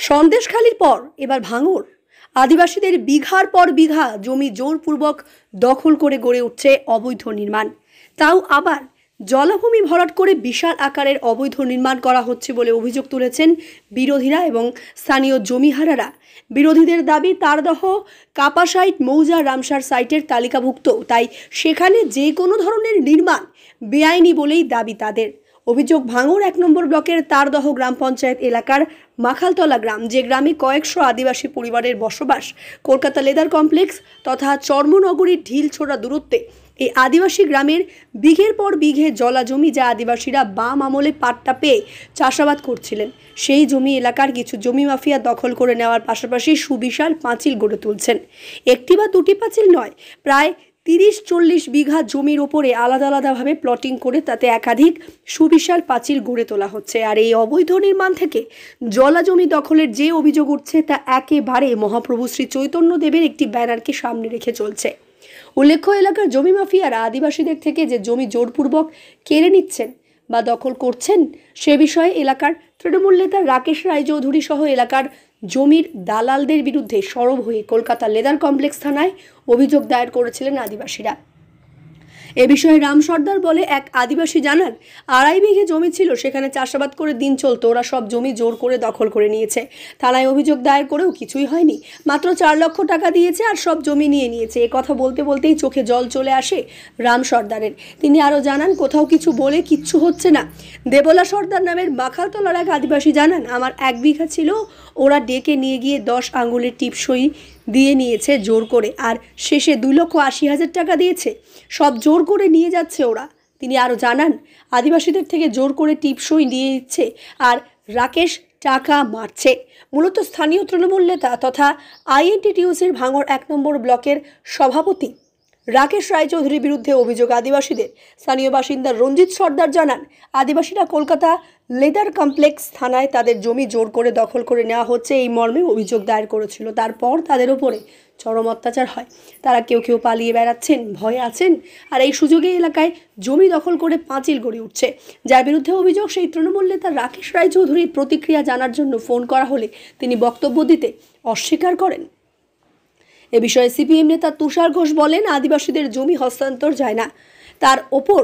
সন্দেশখালির পর এবার ভাঙড়। আদিবাসীদের বিঘার পর বিঘা জমি জোরপূর্বক দখল করে গড়ে উঠছে অবৈধ নির্মাণ, তাও আবার জলাভূমি ভরাট করে বিশাল আকারের অবৈধ নির্মাণ করা হচ্ছে বলে অভিযোগ তুলেছেন বিরোধীরা এবং স্থানীয় জমিহারারা। বিরোধীদের দাবি তারদহ কাপাসাইট মৌজা রামসার সাইটের তালিকাভুক্ত, তাই সেখানে যে কোনো ধরনের নির্মাণ বেআইনি বলেই দাবি তাদের। অভিযোগ ভাঙড় 1 নম্বর ব্লকের তারদহ গ্রাম পঞ্চায়েত এলাকার মাখালতলা গ্রাম, যে গ্রামে কয়েকশো আদিবাসী পরিবারের বসবাস। কলকাতা লেদার কমপ্লেক্স তথা চর্মনগরীর ঢিল ছোড়া দূরত্বে এই আদিবাসী গ্রামের বিঘের পর বিঘে জলা জমি, যা আদিবাসীরা বাম আমলে পাট্টা পেয়ে চাষাবাদ করছিলেন, সেই জমি এলাকার কিছু জমি মাফিয়া দখল করে নেওয়ার পাশাপাশি সুবিশাল পাঁচিল গড়ে তুলছেন। একটি বা দুটি পাঁচিল নয়, প্রায় 30-40 বিঘা জমির ওপরে আলাদা আলাদাভাবে প্লটিং করে তাতে একাধিক সুবিশাল পাঁচিল গড়ে তোলা হচ্ছে। আর এই অবৈধ নির্মাণ থেকে জলা জমি দখলের যে অভিযোগ উঠছে তা একেবারে মহাপ্রভু শ্রী চৈতন্য দেবের একটি ব্যানারকে সামনে রেখে চলছে। উল্লেখ্য, এলাকার জমি মাফিয়ারা আদিবাসীদের থেকে যে জমি জোরপূর্বক কেড়ে নিচ্ছেন বা দখল করছেন সে বিষয়ে এলাকার তৃণমূল নেতা রাকেশ রায়চৌধুরী সহ এলাকার জমির দালালদের বিরুদ্ধে সরব হয়ে কলকাতা লেদার কমপ্লেক্স থানায় অভিযোগ দায়ের করেছিলেন আদিবাসীরা। এ বিষয়ে রাম সর্দার বলে এক আদিবাসী জানান, 2.5 বিঘে জমি ছিল, সেখানে চাষাবাদ করে দিন চলতো, ওরা সব জমি জোর করে দখল করে নিয়েছে। থানায় অভিযোগ দায়ের করেও কিছুই হয়নি, মাত্র 4 লক্ষ টাকা দিয়েছে আর সব জমি নিয়ে নিয়েছে। এ কথা বলতে বলতেই চোখে জল চলে আসে রাম সর্দারের। তিনি আরও জানান, কোথাও কিছু বলে কিচ্ছু হচ্ছে না। দেবলা সর্দার নামের মাখালতলার এক আদিবাসী জানান, আমার 1 বিঘা ছিল, ওরা ডেকে নিয়ে গিয়ে 10 আঙ্গুলের টিপসই দিয়ে নিয়েছে জোর করে, আর শেষে 2,80,000 টাকা দিয়েছে। সব জোর করে নিয়ে যাচ্ছে ওরা। তিনি আরও জানান, আদিবাসীদের থেকে জোর করে টিপসই নিয়ে নিচ্ছে আর রাকেশ টাকা মারছে। মূলত স্থানীয় তৃণমূল নেতা তথা আইএনটিটিউসির ভাঙড় 1 নম্বর ব্লকের সভাপতি রাকেশ রায়চৌধুরীর বিরুদ্ধে অভিযোগ আদিবাসীদের। স্থানীয় বাসিন্দা রঞ্জিত সর্দার জানান, আদিবাসীরা কলকাতা লেদার কমপ্লেক্স থানায় তাদের জমি জোর করে দখল করে নেওয়া হচ্ছে এই মর্মে অভিযোগ দায়ের করেছিল। তারপর তাদের ওপরে চরম অত্যাচার হয়। তারা কেউ কেউ পালিয়ে বেড়াচ্ছেন, ভয়ে আছেন, আর এই সুযোগে এলাকায় জমি দখল করে পাঁচিল গড়ে উঠছে। যার বিরুদ্ধে অভিযোগ, সেই তৃণমূল নেতা রাকেশ রায়চৌধুরীর প্রতিক্রিয়া জানার জন্য ফোন করা হলে তিনি বক্তব্য দিতে অস্বীকার করেন। এ বিষয়ে সিপিএম নেতা তুষার ঘোষ বলেন, আদিবাসীদের জমি হস্তান্তর যায় না, তার ওপর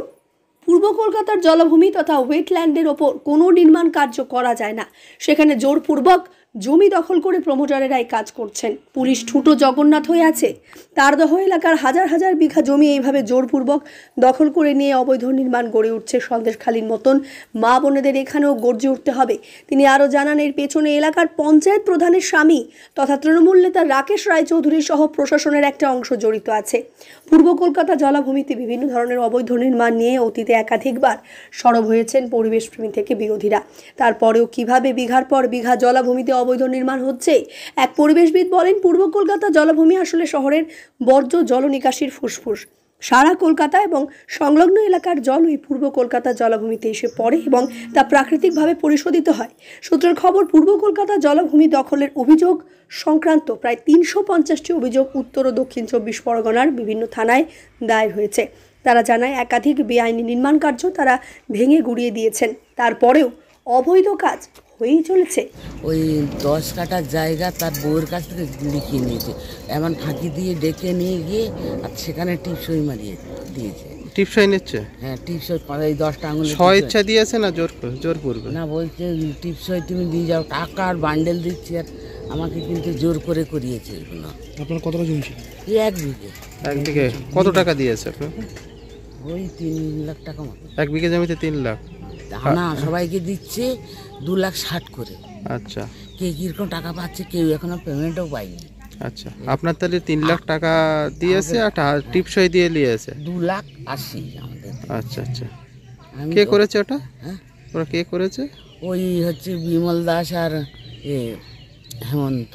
পূর্ব কলকাতার জলাভূমি তথা ওয়েটল্যান্ডের ওপর কোনো নির্মাণ কার্য করা যায় না। সেখানে জোরপূর্বক জমি দখল করে প্রমোটারেরাই কাজ করছেন। পুলিশ ঠুটো জগন্নাথ হয়ে আছে। তারদহ এলাকার হাজার হাজার বিঘা জমি এইভাবে জোরপূর্বক দখল করে নিয়ে অবৈধ নির্মাণ গড়ে উঠছে। সন্দেশখালির মতন মা বোনেদের এখানেও গর্জে উঠতে হবে। তিনি আরও জানান, এর পেছনে এলাকার পঞ্চায়েত প্রধানের স্বামী তথা তৃণমূল নেতা রাকেশ রায়চৌধুরী সহ প্রশাসনের একটা অংশ জড়িত আছে। পূর্ব কলকাতা জলাভূমিতে বিভিন্ন ধরনের অবৈধ নির্মাণ নিয়ে অতীতে একাধিকবার সরব হয়েছেন পরিবেশপ্রেমী থেকে বিরোধীরা। তারপরেও কিভাবে বিঘার পর বিঘা জলাভূমিতে অবৈধ নির্মাণ হচ্ছে, এক পরিবেশবিদ বলেন, পূর্ব কলকাতা জলাভূমি আসলে শহরের বর্জ্য জল নিকাশির ফুসফুস। সারা কলকাতা এবং সংলগ্ন এলাকার জল ওই পূর্ব কলকাতা জলাভূমিতে এসে পড়ে এবং তা প্রাকৃতিকভাবে পরিশোধিত হয়। সূত্রের খবর, পূর্ব কলকাতা জলাভূমি দখলের অভিযোগ সংক্রান্ত প্রায় 350টি অভিযোগ উত্তর ও দক্ষিণ 24 পরগনার বিভিন্ন থানায় দায়ের হয়েছে। তারা জানায়, একাধিক বেআইনি নির্মাণ কার্য তারা ভেঙে গুড়িয়ে দিয়েছেন, তারপরেও অবৈধ কাজ হয়েই চলেছে। ওই 10 কাঠা জায়গা তার বউয়ের কাছ থেকে লিখিয়ে নিয়েছে, এমন ফাঁকি দিয়ে ডেকে নিয়ে গিয়ে আর সেখানে টিপসই মারিয়ে দিয়েছে। টিপসই নিচ্ছে? হ্যাঁ, টিপসই 10টা আঙুল ইচ্ছা দিয়েছে না জোর পূর্বে? না, বলছে টিপসই তুমি দিয়ে যাও, টাকা আর বান্ডেল দিচ্ছি, আর আমাকে কিন্তু জোর করে করিয়েছে এগুলো। আপনার কতটা জমি ছিল? 1 বিঘে। 1 বিঘে কত টাকা দিয়েছে আপনার? ওই 3 লাখ টাকা মতো। 1 বিঘে জমিতে 3 লাখ? না, সবাইকে দিচ্ছে 2,60,000 করে। আচ্ছা, কে কিরকম টাকা পাচ্ছে কেউ এখনো পেমেন্টও পায়নি। আচ্ছা, আপনার তাহলে 3 লাখ টাকা দিয়েছে আর টিপসই দিয়ে নিয়েছে 2,80,000 আমাদের। আচ্ছা আচ্ছা, কে করেছে ওটা? হ্যাঁ, ওরা কে করেছে? ওই হচ্ছে বিমল দাস আর হেমন্ত।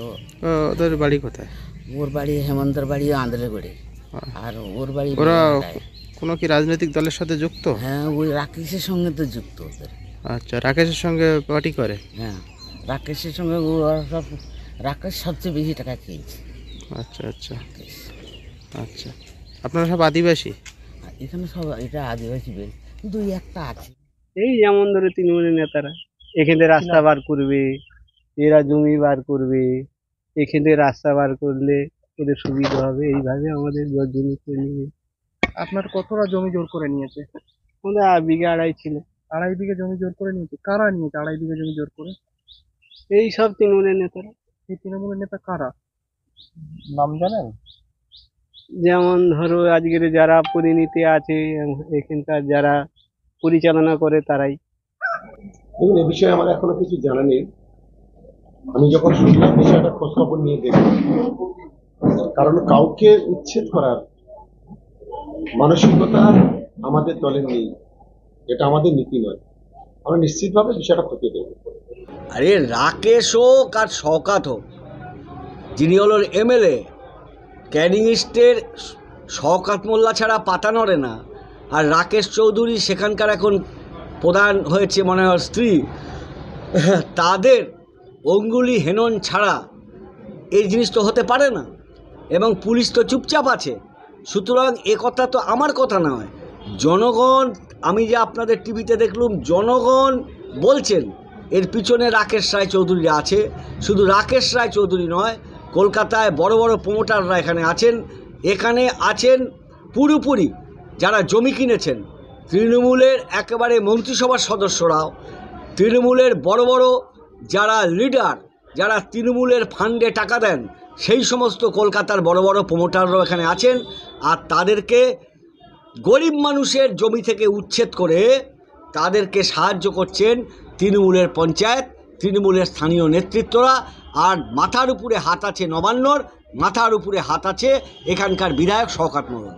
ওদের বাড়ি কোথায়? ওর বাড়ি, হেমন্তর বাড়ি আন্ধ্রগড়ে, আর ওর বাড়ি। ওরা কোনো কি রাজনৈতিক দলের সাথে যুক্ত? হ্যাঁ, ওই রাকেশের সঙ্গে তো যুক্ত ওদের। আচ্ছা, রাকেশের সঙ্গে পার্টি করে? হ্যাঁ, রাকেশের সঙ্গে সব, রাকেশ সবচেয়ে বেশি টাকা খেয়েছে। আচ্ছা আচ্ছা আচ্ছা, আপনারা সব আদিবাসী এখানে? সব এটা আদিবাসী বেল, 2-1টা আছে। এই যেমন ধরে তৃণমূলের নেতারা এখানে রাস্তা বার করবে, এরা জমি বার করবে, এখানে রাস্তা বার করলে ওদের সুবিধা হবে, এইভাবে আমাদের জমি করে নিয়ে। আপনার কতটা জমি জোর করে নিয়েছে? আমাদের বিঘা আড়াই ছিল। 2.5 বিঘা জমি জোর করে নিয়েছে। কারা নিয়েছে 2.5 বিঘা জমি জোর করে? এই সব তৃণমূলের নেতারা। এই তৃণমূলের নেতা কারা, নাম জানেন? যেমন ধরো আজকের যারা পরিণীতি আছে, এখানকার যারা পরিচালনা করে তারাই। দেখুন, এ বিষয়ে আমার এখনো কিছু জানা নেই। আমি যখন শুনলাম বিষয়টা খোঁজ খবর নিয়ে দেখলাম, কারণ কাউকে উচ্ছেদ করার মানসিকতা আমাদের দলে নেই, এটা আমাদের নীতি নয়। আমরা নিশ্চিতভাবে বিষয়টা খতিয়ে দেব। আরে রাকেশ হোক আর শওকাত হোক, যিনি হল এমএলএ, ক্যানিং ইস্টের শওকাত মোল্লা ছাড়া পাতা নড়ে না। আর রাকেশ চৌধুরী সেখানকার এখন প্রধান হয়েছে মনে হয় স্ত্রী, তাদের অঙ্গুলি হেনন ছাড়া এই জিনিস তো হতে পারে না। এবং পুলিশ তো চুপচাপ আছে। সুতরাং এ কথা তো আমার কথা নয়, জনগণ, আমি যে আপনাদের টিভিতে দেখলাম, জনগণ বলছেন এর পিছনে রাকেশ রায় চৌধুরী আছে। শুধু রাকেশ রায় চৌধুরী নয়, কলকাতায় বড় বড় প্রমোটাররা এখানে আছেন। এখানে আছেন পুরোপুরি যারা জমি কিনেছেন, তৃণমূলের একেবারে মন্ত্রিসভার সদস্যরাও, তৃণমূলের বড় বড় যারা লিডার, যারা তৃণমূলের ফান্ডে টাকা দেন, সেই সমস্ত কলকাতার বড় বড় প্রমোটাররাও এখানে আছেন। আর তাদেরকে গরিব মানুষের জমি থেকে উচ্ছেদ করে তাদেরকে সাহায্য করছেন তৃণমূলের পঞ্চায়েত, তৃণমূলের স্থানীয় নেতৃত্বরা। আর মাথার উপরে হাত আছে নবান্নর, মাথার উপরে হাত আছে এখানকার বিধায়ক শওকাত মোল্লা।